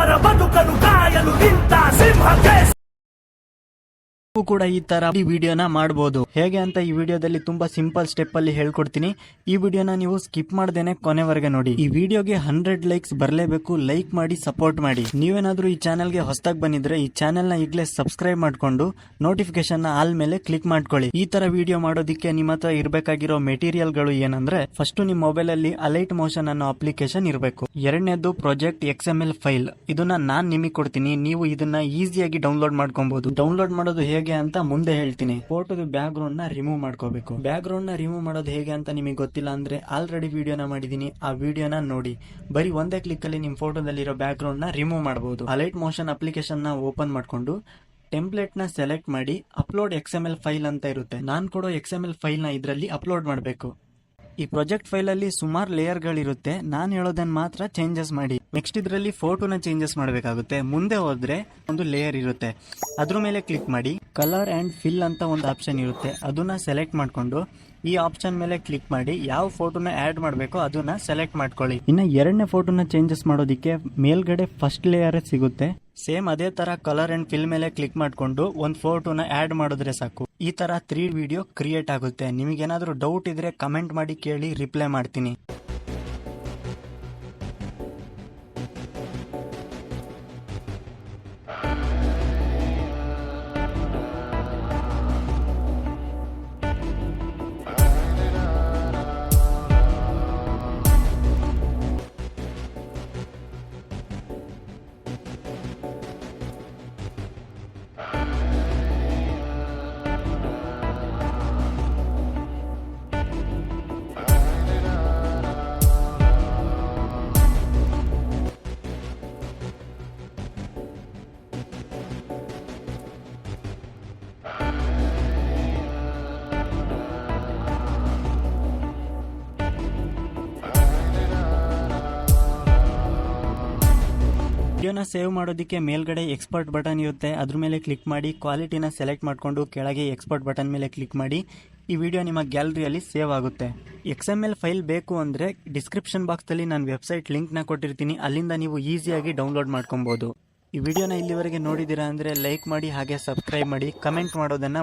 ಅವರ ಬದುಕನ್ನು ಕಾಯಲು ನಿಂತ ಸಿಂಹಕ್ಕೆ ಕೂಡ ಈ ತರ ಈ ವಿಡಿಯೋನ ಮಾಡಬಹುದು. ಹೇಗೆ ಅಂತ ಈ ವಿಡಿಯೋದಲ್ಲಿ ತುಂಬಾ ಸಿಂಪಲ್ ಸ್ಟೆಪ್ ಅಲ್ಲಿ ಹೇಳ್ಕೊಡ್ತೀನಿ. ಈ ವಿಡಿಯೋನ ನೀವು ಸ್ಕಿಪ್ ಮಾಡದೇನೆ ಕೊನೆವರೆಗೆ ನೋಡಿ. ಈ ವಿಡಿಯೋಗೆ 100 ಲೈಕ್ಸ್ ಬರಲೇಬೇಕು. ಲೈಕ್ ಮಾಡಿ ಸಪೋರ್ಟ್ ಮಾಡಿ. ನೀವೇನಾದ್ರೂ ಈ ಚಾನೆಲ್ಗೆ ಹೊಸದಾಗಿ ಬಂದಿದ್ರೆ ಈ ಚಾನೆಲ್ ನ ಈಗಲೇ ಸಬ್ಸ್ಕ್ರೈಬ್ ಮಾಡ್ಕೊಂಡು ನೋಟಿಫಿಕೇಶನ್ ನ ಆಲ್ ಮೇಲೆ ಕ್ಲಿಕ್ ಮಾಡ್ಕೊಳ್ಳಿ. ಈ ತರ ವಿಡಿಯೋ ಮಾಡೋದಕ್ಕೆ ನಿಮ್ಮ ಹತ್ರ ಇರಬೇಕಾಗಿರೋ ಮೆಟೀರಿಯಲ್ ಗಳು ಏನಂದ್ರೆ, ಫಸ್ಟ್ ನಿಮ್ಮ ಮೊಬೈಲ್ ಅಲ್ಲಿ ಅಲೈಟ್ ಮೋಷನ್ ಅನ್ನೋ ಅಪ್ಲಿಕೇಶನ್ ಇರಬೇಕು. ಎರಡನೇದು ಪ್ರಾಜೆಕ್ಟ್ XML ಫೈಲ್. ಇದನ್ನ ನಾನ್ ನಿಮಗೆ ಕೊಡ್ತೀನಿ. ನೀವು ಇದನ್ನ ಈಸಿಯಾಗಿ ಡೌನ್ಲೋಡ್ ಮಾಡ್ಕೊಬಹುದು. ಡೌನ್ಲೋಡ್ ಮಾಡೋದು ಹೇಗೆ ಅಂತ ಮುಂದೆ ಹೇಳ್ತೀನಿ. ಫೋಟೋದ ಬ್ಯಾಕ್ ಗ್ರೌಂಡ್ ನ ರಿಮೂವ್ ಮಾಡ್ಕೋಬೇಕು. ಬ್ಯಾಕ್ ಗ್ರೌಂಡ್ ನ ರಿಮೂವ್ ಮಾಡೋದು ಹೇಗೆ ಅಂತ ನಿಮಗೆ ಗೊತ್ತಿಲ್ಲ ಅಂದ್ರೆ ಆಲ್ರೆಡಿ ವಿಡಿಯೋನ ಮಾಡಿದೀನಿ, ಆ ವಿಡಿಯೋನ ನೋಡಿ. ಬರೀ ಒಂದೇ ಕ್ಲಿಕ್ ಅಲ್ಲಿ ನಿಮ್ ಫೋಟೋದಲ್ಲಿರೋ ಬ್ಯಾಕ್ ಗ್ರೌಂಡ್ ನ ರಿಮೂವ್ ಮಾಡಬಹುದು. ಅಲೈಟ್ ಮೋಷನ್ ಅಪ್ಲಿಕೇಶನ್ ನ ಓಪನ್ ಮಾಡ್ಕೊಂಡು ಟೆಂಪ್ಲೇಟ್ ನ ಸೆಲೆಕ್ಟ್ ಮಾಡಿ ಅಪ್ಲೋಡ್ XML ಫೈಲ್ ಅಂತ ಇರುತ್ತೆ. ನಾನ್ ಕೊಡೋ XML ಫೈಲ್ ನ ಇದರಲ್ಲಿ ಅಪ್ಲೋಡ್ ಮಾಡಬೇಕು. ಈ ಪ್ರಾಜೆಕ್ಟ್ ಫೈಲ್ ಅಲ್ಲಿ ಸುಮಾರು ಲೇಯರ್ ಗಳಿರುತ್ತೆ. ನಾನು ಹೇಳೋದನ್ನ ಮಾತ್ರ ಚೇಂಜಸ್ ಮಾಡಿ. ನೆಕ್ಸ್ಟ್ ಇದರಲ್ಲಿ ಫೋಟೋನ ಚೇಂಜಸ್ ಮಾಡಬೇಕಾಗುತ್ತೆ. ಮುಂದೆ ಹೋದ್ರೆ ಒಂದು ಲೇಯರ್ ಇರುತ್ತೆ, ಅದ್ರ ಮೇಲೆ ಕ್ಲಿಕ್ ಮಾಡಿ. ಕಲರ್ ಅಂಡ್ ಫಿಲ್ ಅಂತ ಒಂದು ಆಪ್ಷನ್ ಇರುತ್ತೆ, ಅದನ್ನ ಸೆಲೆಕ್ಟ್ ಮಾಡ್ಕೊಂಡು ಈ ಆಪ್ಷನ್ ಮೇಲೆ ಕ್ಲಿಕ್ ಮಾಡಿ ಯಾವ ಫೋಟೋನ ಆಡ್ ಮಾಡಬೇಕೋ ಅದನ್ನ ಸೆಲೆಕ್ಟ್ ಮಾಡ್ಕೊಳ್ಳಿ. ಇನ್ನು ಎರಡನೇ ಫೋಟೋನ ಚೇಂಜಸ್ ಮಾಡೋದಕ್ಕೆ ಮೇಲ್ಗಡೆ ಫಸ್ಟ್ ಲೇಯರ್ ಸಿಗುತ್ತೆ. ಸೇಮ್ ಅದೇ ತರ ಕಲರ್ ಅಂಡ್ ಫಿಲ್ ಮೇಲೆ ಕ್ಲಿಕ್ ಮಾಡ್ಕೊಂಡು ಒಂದು ಫೋಟೋನ ಆಡ್ ಮಾಡಿದ್ರೆ ಸಾಕು. ಈ ತರ 3 ವಿಡಿಯೋ ಕ್ರಿಯೇಟ್ ಆಗುತ್ತೆ. ನಿಮಗೇನಾದ್ರೂ ಡೌಟ್ ಇದ್ರೆ ಕಮೆಂಟ್ ಮಾಡಿ ಕೇಳಿ, ರಿಪ್ಲೈ ಮಾಡ್ತೀನಿ. ವಿಡಿಯೋನ ಸೇವ್ ಮಾಡೋದಕ್ಕೆ ಮೇಲ್ಗಡೆ ಎಕ್ಸ್ಪೋರ್ಟ್ ಬಟನ್ ಇರುತ್ತೆ, ಅದ್ರ ಮೇಲೆ ಕ್ಲಿಕ್ ಮಾಡಿ ಕ್ವಾಲಿಟಿನ ಸೆಲೆಕ್ಟ್ ಮಾಡಿಕೊಂಡು ಕೆಳಗೆ ಎಕ್ಸ್ಪೋರ್ಟ್ ಬಟನ್ ಮೇಲೆ ಕ್ಲಿಕ್ ಮಾಡಿ. ಈ ವಿಡಿಯೋ ನಿಮ್ಮ ಗ್ಯಾಲರಿಯಲ್ಲಿ ಸೇವ್ ಆಗುತ್ತೆ. XML ಫೈಲ್ ಬೇಕು ಅಂದರೆ ಡಿಸ್ಕ್ರಿಪ್ಷನ್ ಬಾಕ್ಸಲ್ಲಿ ನಾನು ವೆಬ್ಸೈಟ್ ಲಿಂಕ್ನ ಕೊಟ್ಟಿರ್ತೀನಿ, ಅಲ್ಲಿಂದ ನೀವು ಈಸಿಯಾಗಿ ಡೌನ್ಲೋಡ್ ಮಾಡ್ಕೊಬೋದು. ಈ ವಿಡಿಯೋನ ಇಲ್ಲಿವರೆಗೆ ನೋಡಿದ್ದೀರಾ ಅಂದರೆ ಲೈಕ್ ಮಾಡಿ, ಹಾಗೆ ಸಬ್ಸ್ಕ್ರೈಬ್ ಮಾಡಿ, ಕಮೆಂಟ್ ಮಾಡೋದನ್ನು